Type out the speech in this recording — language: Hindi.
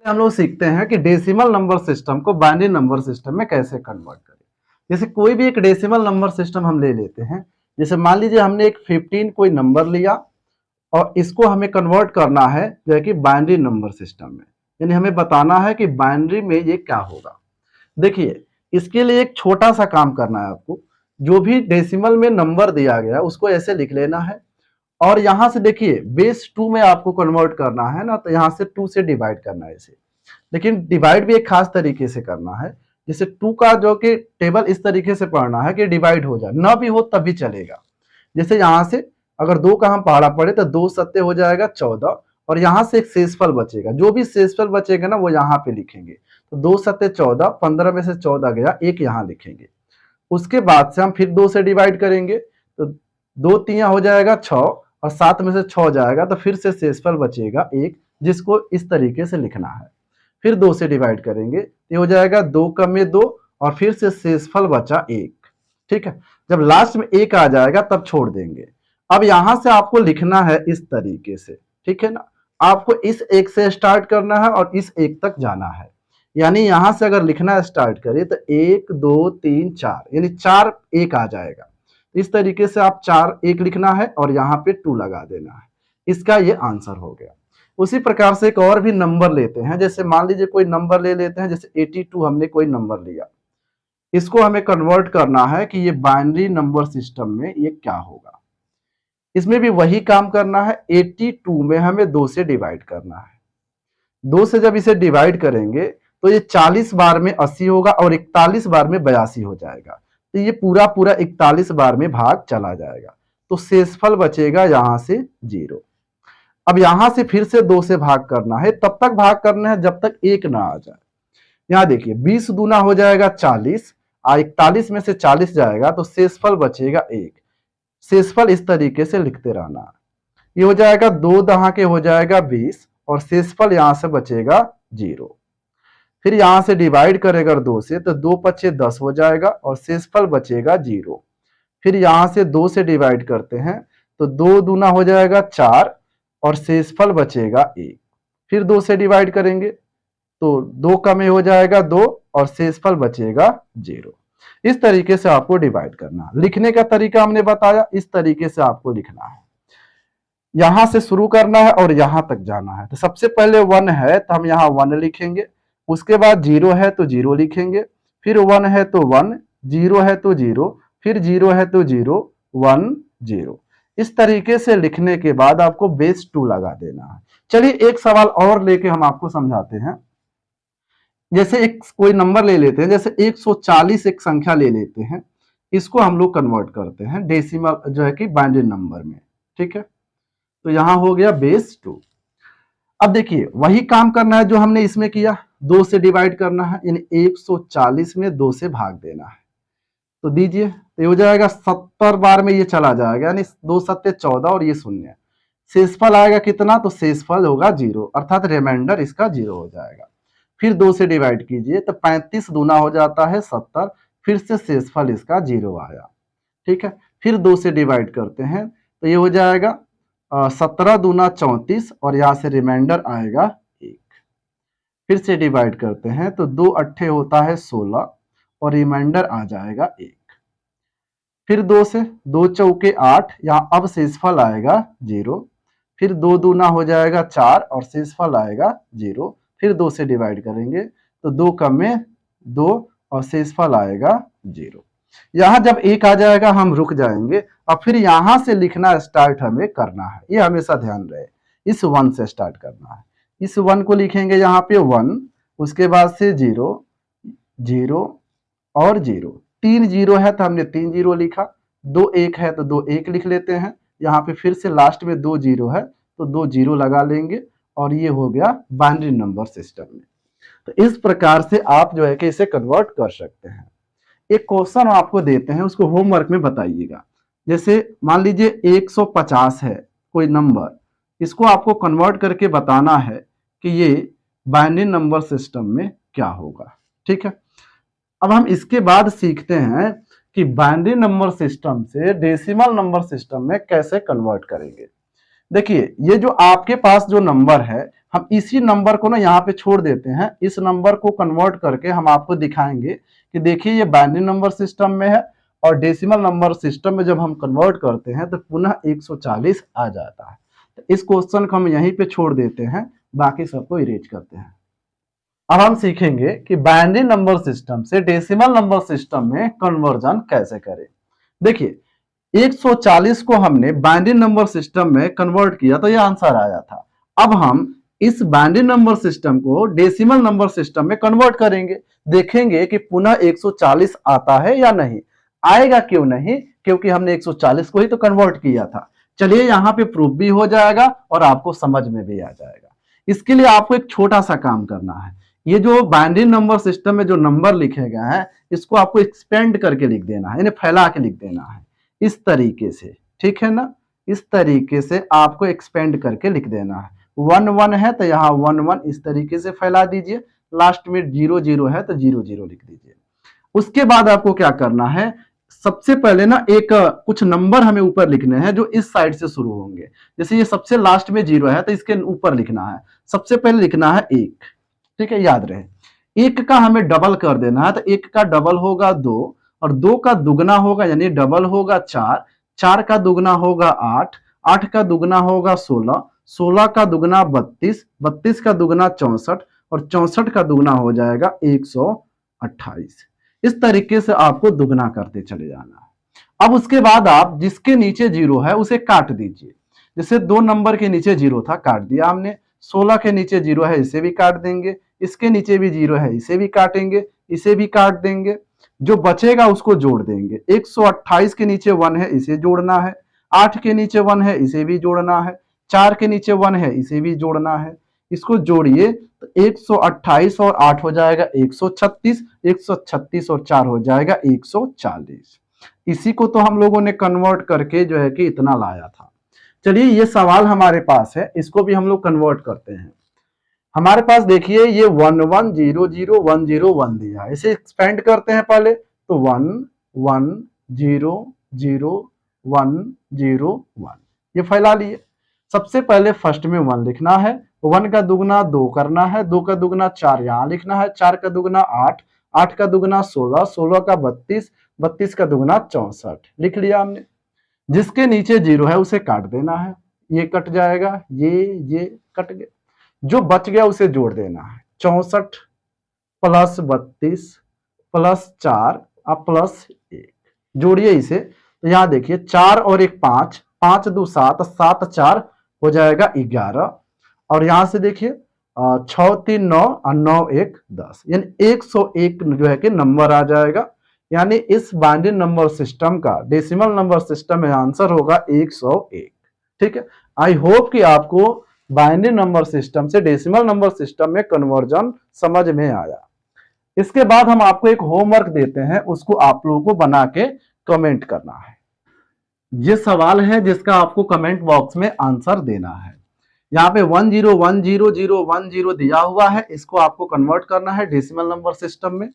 हम लोग सीखते हैं कि डेसिमल नंबर सिस्टम को बाइनरी नंबर सिस्टम में कैसे कन्वर्ट करें। जैसे कोई भी एक डेसिमल नंबर सिस्टम हम ले लेते हैं। जैसे मान लीजिए हमने एक 15 कोई नंबर लिया और इसको हमें कन्वर्ट करना है जो है कि बाइनरी नंबर सिस्टम में, यानी हमें बताना है कि बाइनरी में ये क्या होगा। देखिए, इसके लिए एक छोटा सा काम करना है आपको। जो भी डेसिमल में नंबर दिया गया है उसको ऐसे लिख लेना है और यहां से देखिए बेस 2 में आपको कन्वर्ट करना है ना, तो यहां से 2 से डिवाइड करना है इसे। लेकिन डिवाइड भी एक खास तरीके से करना है। जैसे 2 का जो कि टेबल इस तरीके से पढ़ना है कि डिवाइड हो जाए, ना भी हो तब भी चलेगा। जैसे यहाँ से अगर 2 का हम पहाड़ा पढ़े तो 2 सत्ते हो जाएगा 14 और यहाँ से एक शेषफल बचेगा। जो भी शेषफल बचेगा ना वो यहाँ पे लिखेंगे। तो 2 सत्ते 14, 15 में से 14 गया, एक यहाँ लिखेंगे। उसके बाद से हम फिर 2 से डिवाइड करेंगे तो 2 तिया हो जाएगा 6 और 7 में से 6 जाएगा तो फिर से शेषफल बचेगा एक, जिसको इस तरीके से लिखना है। फिर 2 से डिवाइड करेंगे, ये हो जाएगा 2 कम में 2 और फिर से शेषफल बचा 1। ठीक है, जब लास्ट में 1 आ जाएगा तब छोड़ देंगे। अब यहां से आपको लिखना है इस तरीके से, ठीक है ना। आपको इस 1 से स्टार्ट करना है और इस 1 तक जाना है। यानी यहां से अगर लिखना स्टार्ट करें तो 1 2 3 4, यानी 4 1 आ जाएगा। इस तरीके से आप 4 1 लिखना है और यहाँ पे 2 लगा देना है। इसका ये आंसर हो गया। उसी प्रकार से एक और भी नंबर लेते हैं। जैसे मान लीजिए कोई नंबर ले लेते हैं, जैसे 82 हमने कोई नंबर लिया। इसको हमें कन्वर्ट करना है कि ये बाइनरी नंबर सिस्टम में ये क्या होगा। इसमें भी वही काम करना है। 82 में हमें 2 से डिवाइड करना है। 2 से जब इसे डिवाइड करेंगे तो ये 40 बार में 80 होगा और 41 बार में 82 हो जाएगा। तो ये पूरा पूरा 41 बार में भाग चला जाएगा। तो शेषफल बचेगा यहाँ से 0। अब यहां से फिर से 2 से भाग करना है, तब तक भाग करना है जब तक 1 ना आ जाए। यहाँ देखिए 20 दूना हो जाएगा 40, 41 में से 40 जाएगा तो शेषफल बचेगा 1। शेषफल इस तरीके से लिखते रहना। ये हो जाएगा 2 दहा के हो जाएगा 20 और शेषफल यहां से बचेगा 0। फिर यहां से डिवाइड करेगा 2 से तो 2 पच्चे 10 हो जाएगा और शेषफल बचेगा 0। फिर यहां से 2 से डिवाइड करते हैं तो 2 दूना हो जाएगा 4 और शेषफल बचेगा 1। फिर 2 से डिवाइड करेंगे तो 2 का में हो जाएगा 2 और शेषफल बचेगा 0। इस तरीके से आपको डिवाइड करना। लिखने का तरीका हमने बताया, इस तरीके से आपको लिखना है। यहां से शुरू करना है और यहां तक जाना है। तो सबसे पहले 1 है तो हम यहाँ 1 लिखेंगे। उसके बाद 0 है तो 0 लिखेंगे। फिर 1 है तो 1, 0 है तो 0, फिर 0 है तो 0, 1 0। इस तरीके से लिखने के बाद आपको बेस 2 लगा देना है। चलिए एक सवाल और लेके हम आपको समझाते हैं। जैसे एक कोई नंबर ले लेते हैं, जैसे 140 एक संख्या ले लेते हैं। इसको हम लोग कन्वर्ट करते हैं डेसिमल जो है कि बाइनरी नंबर में। ठीक है, तो यहां हो गया बेस 2। अब देखिए वही काम करना है जो हमने इसमें किया। 2 से डिवाइड करना है, यानी 140 में 2 से भाग देना है। तो दीजिए, तो ये हो जाएगा 70 बार में ये चला जाएगा, यानी 2 सत्ते 14 और ये 0। शेषफल आएगा कितना, तो शेषफल होगा 0, अर्थात रिमाइंडर इसका 0 हो जाएगा। फिर 2 से डिवाइड कीजिए तो 35 दूना हो जाता है 70, फिर से शेषफल इसका 0 आया। ठीक है, फिर 2 से डिवाइड करते हैं तो ये हो जाएगा 17 दूना 34 और यहाँ से रिमाइंडर आएगा 1। फिर से डिवाइड करते हैं तो 2 अट्ठे होता है 16 और रिमाइंडर आ जाएगा 1। फिर 2 से 2 चौके 8, यहाँ अब शेषफल आएगा 0। फिर 2 दूना हो जाएगा 4 और शेषफल आएगा 0। फिर 2 से डिवाइड करेंगे तो 2 कम में 2 और शेषफल आएगा 0। यहाँ जब 1 आ जाएगा हम रुक जाएंगे और फिर यहाँ से लिखना स्टार्ट हमें करना है। ये हमेशा ध्यान रहे, इस 1 से स्टार्ट करना है। इस 1 को लिखेंगे यहाँ पे 1, उसके बाद से 0 0 और 0। 3 0 है तो हमने 3 0 लिखा। 2 1 है तो 2 1 लिख लेते हैं। यहाँ पे फिर से लास्ट में 2 0 है तो 2 0 लगा लेंगे और ये हो गया बाइनरी नंबर सिस्टम में। तो इस प्रकार से आप जो है कि इसे कन्वर्ट कर सकते हैं। एक क्वेश्चन आपको देते हैं, उसको होमवर्क में बताइएगा। जैसे मान लीजिए 150 है कोई नंबर, इसको आपको कन्वर्ट करके बताना है कि ये बाइनरी नंबर सिस्टम में क्या होगा। ठीक है, अब हम इसके बाद सीखते हैं कि बाइनरी नंबर सिस्टम से डेसिमल नंबर सिस्टम में कैसे कन्वर्ट करेंगे। देखिए ये जो आपके पास जो नंबर है, हम इसी नंबर को ना यहाँ पे छोड़ देते हैं, इस नंबर को कन्वर्ट करके हम आपको दिखाएंगे कि देखिए ये बाइनरी नंबर सिस्टम में है और डेसिमल नंबर सिस्टम में जब हम कन्वर्ट करते हैं तो पुनः 140 आ जाता है। तो इस क्वेश्चन को हम यहीं पे छोड़ देते हैं, बाकी सबको इरेज करते हैं। अब हम सीखेंगे कि बाइनरी नंबर सिस्टम से डेसिमल नंबर सिस्टम में कन्वर्जन कैसे करें। देखिए 140 को हमने बाइनरी नंबर सिस्टम में कन्वर्ट किया तो ये आंसर आया था। अब हम इस बाइनरी नंबर सिस्टम को डेसिमल नंबर सिस्टम में कन्वर्ट करेंगे, देखेंगे कि पुनः 140 आता है या नहीं आएगा। क्यों नहीं, क्योंकि हमने 140 को ही तो कन्वर्ट किया था। चलिए यहाँ पे प्रूफ भी हो जाएगा और आपको समझ में भी आ जाएगा। इसके लिए आपको एक छोटा सा काम करना है, ये जो बाइनरी नंबर सिस्टम में जो नंबर लिखे गए हैं इसको आपको एक्सपेंड करके लिख देना है, यानी फैला के लिख देना है इस तरीके से, ठीक है ना। इस तरीके से आपको एक्सपेंड करके लिख देना है। 1 1 है तो यहाँ 1 1 इस तरीके से फैला दीजिए, लास्ट में 0 0 है तो 0 0 लिख दीजिए। उसके बाद आपको क्या करना है, सबसे पहले ना एक कुछ नंबर हमें ऊपर लिखने हैं जो इस साइड से शुरू होंगे। जैसे ये सबसे लास्ट में 0 है तो इसके ऊपर लिखना है, सबसे पहले लिखना है 1, ठीक है, याद रहे। 1 का हमें डबल कर देना है, तो 1 का डबल होगा 2 और 2 का दुगना होगा यानी डबल होगा 4, 4 का दुगना होगा 8, 8 का दुगना होगा 16, 16 का दुगना 32, 32 का दुगना 64 और 64 का दुगना हो जाएगा 128। इस तरीके से आपको दुगना करते चले जाना है। अब उसके बाद आप जिसके नीचे 0 है उसे काट दीजिए। जैसे 2 नंबर के नीचे 0 था, काट दिया हमने। 16 के नीचे 0 है, इसे भी काट देंगे। इसके नीचे भी 0 है, इसे भी काटेंगे, इसे भी काट देंगे। जो बचेगा उसको जोड़ देंगे। 128 के नीचे 1 है, इसे जोड़ना है। 8 के नीचे 1 है, इसे भी जोड़ना है। 4 के नीचे 1 है, इसे भी जोड़ना है। इसको जोड़िए तो 128 और 8 हो जाएगा 136, 136 और 4 हो जाएगा 140। इसी को तो हम लोगों ने कन्वर्ट करके जो है कि इतना लाया था। चलिए ये सवाल हमारे पास है, इसको भी हम लोग कन्वर्ट करते हैं। हमारे पास देखिए ये 1 1 0 0 1 0 1 दिया है, इसे एक्सपेंड करते हैं पहले। तो 1 1 0 0 1 0 1 ये फैला लिए। सबसे पहले फर्स्ट में 1 लिखना है, 1 का दुगना 2 करना है, 2 का दुगना 4 यहाँ लिखना है, 4 का दुगना 8, 8 का दुगना 16, 16 का 32, 32 का दुगना 64 लिख लिया हमने। जिसके नीचे 0 है उसे काट देना है, ये कट जाएगा, ये कट गया। जो बच गया उसे जोड़ देना है। 64 प्लस 32 प्लस 4 अब प्लस 1 जोड़िए इसे। तो यहाँ देखिए 4 और 1 5, 5 2 7, 7 4 हो जाएगा 11 और यहाँ से देखिए 6 3 9 और 9 1 10 यानी 101 जो है कि नंबर आ जाएगा। यानी इस बाइनरी नंबर सिस्टम का डेसिमल नंबर सिस्टम में आंसर होगा 101। ठीक है, आई होप कि आपको बाइनरी नंबर सिस्टम से डेसिमल नंबर सिस्टम में कन्वर्जन समझ में आया। इसके बाद हम आपको एक होमवर्क देते हैं, उसको आप लोगों को बना के कमेंट करना है। ये सवाल है जिसका आपको कमेंट बॉक्स में आंसर देना है। यहाँ पे 1 0 1 0 0 1 0 दिया हुआ है, इसको आपको कन्वर्ट करना है डेसिमल नंबर सिस्टम में।